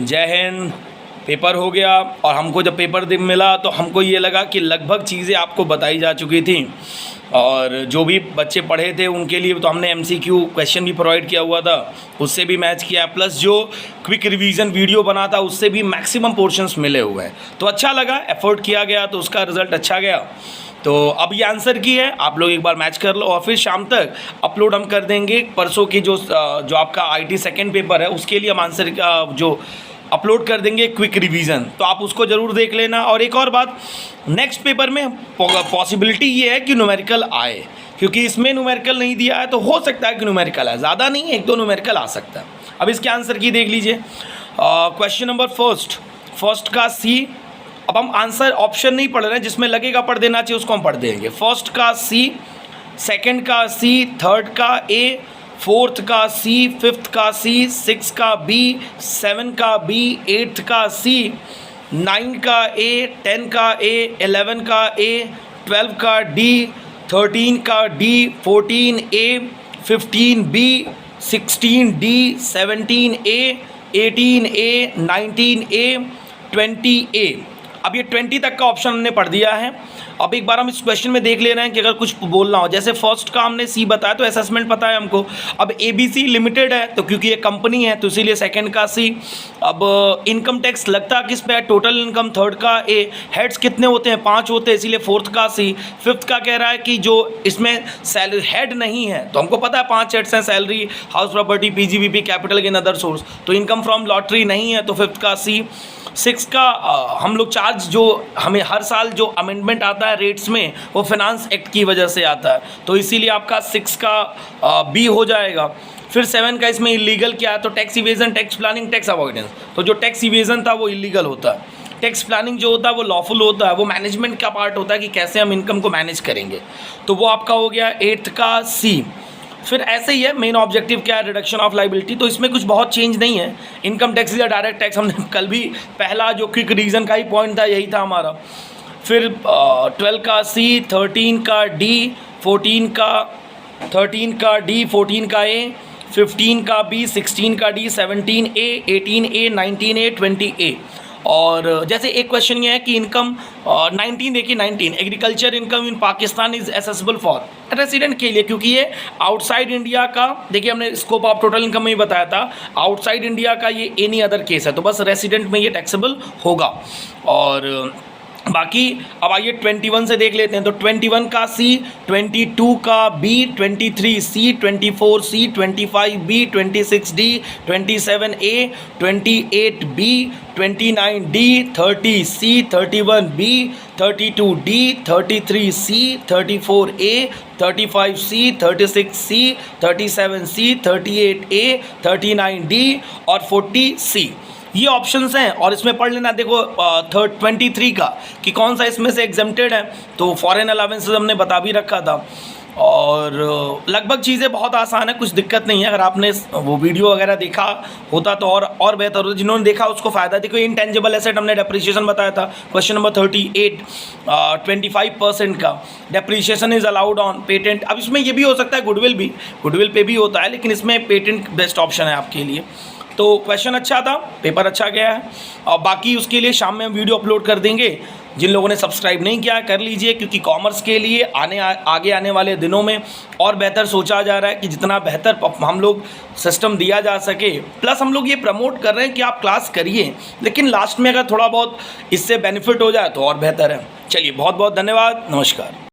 जय हिंद। पेपर हो गया और हमको जब पेपर मिला तो हमको ये लगा कि लगभग चीज़ें आपको बताई जा चुकी थी और जो भी बच्चे पढ़े थे उनके लिए तो हमने MCQ क्वेश्चन भी प्रोवाइड किया हुआ था, उससे भी मैच किया, प्लस जो क्विक रिवीजन वीडियो बना था उससे भी मैक्सिमम पोर्शंस मिले हुए हैं। तो अच्छा लगा, एफर्ट किया गया तो उसका रिज़ल्ट अच्छा गया। तो अब ये आंसर की है, आप लोग एक बार मैच कर लो और फिर शाम तक अपलोड हम कर देंगे। परसों की जो आपका IT सेकेंड पेपर है उसके लिए हम आंसर का जो अपलोड कर देंगे क्विक रिवीजन, तो आप उसको ज़रूर देख लेना। और एक और बात, नेक्स्ट पेपर में पॉसिबिलिटी ये है कि न्यूमेरिकल आए, क्योंकि इसमें न्यूमेरिकल नहीं दिया है तो हो सकता है कि न्यूमेरिकल है, ज़्यादा नहीं, एक दो न्यूमेरिकल आ सकता है। अब इसके आंसर की देख लीजिए। क्वेश्चन नंबर फर्स्ट का C। अब हम आंसर ऑप्शन नहीं पढ़ रहे हैं, जिसमें लगेगा पढ़ देना चाहिए उसको हम पढ़ देंगे। फर्स्ट का C, सेकंड का C, थर्ड का A, फोर्थ का C, फिफ्थ का C, सिक्स का B, सेवन का B, एट्थ का C, 9 का A, 10 का A, 11 का A, 12 का D, 13 का D, 14 A, 15 B, 16 D, 17 A, 18 A, 19 A, 20 A। अब ये 20 तक का ऑप्शन हमने पढ़ दिया है। अब एक बार हम इस क्वेश्चन में देख ले रहे हैं कि अगर कुछ बोलना हो, जैसे फर्स्ट का हमने C बताया तो असेसमेंट पता है हमको। अब ABC लिमिटेड है तो क्योंकि ये कंपनी है तो इसीलिए सेकंड का C। अब इनकम टैक्स लगता किस पे है, टोटल इनकम, थर्ड का A। हेड्स कितने होते हैं, 5 होते हैं, इसीलिए फोर्थ का C। फिफ्थ का कह रहा है कि जो इसमें सैलरी हेड नहीं है तो हमको पता है 5 हेड्स हैं, salary, house property, PGBP, capital gain, other source, तो इनकम फ्रॉम लॉटरी नहीं है तो फिफ्थ का C। सिक्स का हम लोग चार्ज जो हमें हर साल जो अमेंडमेंट आता है रेट्स में वो फाइनेंस एक्ट की वजह से आता है, तो इसीलिए आपका 6 का B हो जाएगा। फिर 7 का इसमें इलीगल क्या है, तो tax evasion, tax planning, tax avoidance. तो जो टैक्स इवेजन था वो इलीगल होता है, टैक्स प्लानिंग जो होता है वो लॉफुल होता है, वो मैनेजमेंट का पार्ट होता है कि कैसे हम इनकम को मैनेज करेंगे, तो वो आपका हो गया 8th का C। फिर ऐसे ही है, मेन ऑब्जेक्टिव क्या है, रिडक्शन ऑफ लाइबिलिटी, तो इसमें कुछ बहुत चेंज नहीं है। इनकम टैक्स या डायरेक्ट टैक्स, हमने कल भी पहला जो क्विक रीजन का ही पॉइंट था यही था हमारा। फिर 12 का C, 13 का D, 14 का D, 14 का A, 15 का B, 16 का D, 17 A, 18 A, 19 A, 20 A। और जैसे एक क्वेश्चन ये है कि इनकम 19 देखिए, 19 agriculture income in Pakistan is accessible for resident के लिए, क्योंकि ये आउटसाइड इंडिया का, देखिए हमने स्कोप ऑफ टोटल इनकम में ही बताया था, आउटसाइड इंडिया का ये एनी अदर केस है, तो बस रेसिडेंट में ये टैक्सेबल होगा। और बाकी अब आइए 21 से देख लेते हैं। तो 21 का C, 22 का B, 23 C, 24 C, 25 B, 26 D, 27 A, 28 B, 29 D, 30 C, 31 B, 32 D, 33 C, 34 A, 35 C, 36 C, 37 C, 38 A, 39 D और 40 C। ये ऑप्शंस हैं और इसमें पढ़ लेना। देखो 23 का कि कौन सा इसमें से एग्जेम्प्टेड है, तो फॉरेन अलावेंसेस हमने बता भी रखा था। और लगभग चीज़ें बहुत आसान है, कुछ दिक्कत नहीं है। अगर आपने वो वीडियो वगैरह देखा होता तो और बेहतर होता, जिन्होंने देखा उसको फ़ायदा। देखो इनटेंजिबल एसेट हमने डेप्रिसिएशन बताया था, क्वेश्चन नंबर 38, 25% का depreciation is allowed on patent. अब इसमें ये भी हो सकता है गुडविल पे भी होता है, लेकिन इसमें पेटेंट बेस्ट ऑप्शन है आपके लिए। तो क्वेश्चन अच्छा था, पेपर अच्छा गया है। और बाकी उसके लिए शाम में हम वीडियो अपलोड कर देंगे। जिन लोगों ने सब्सक्राइब नहीं किया कर लीजिए, क्योंकि कॉमर्स के लिए आगे आने वाले दिनों में और बेहतर सोचा जा रहा है कि जितना बेहतर हम लोग सिस्टम दिया जा सके। प्लस हम लोग ये प्रमोट कर रहे हैं कि आप क्लास करिए, लेकिन लास्ट में अगर थोड़ा बहुत इससे बेनिफिट हो जाए तो और बेहतर है। चलिए, बहुत बहुत धन्यवाद, नमस्कार।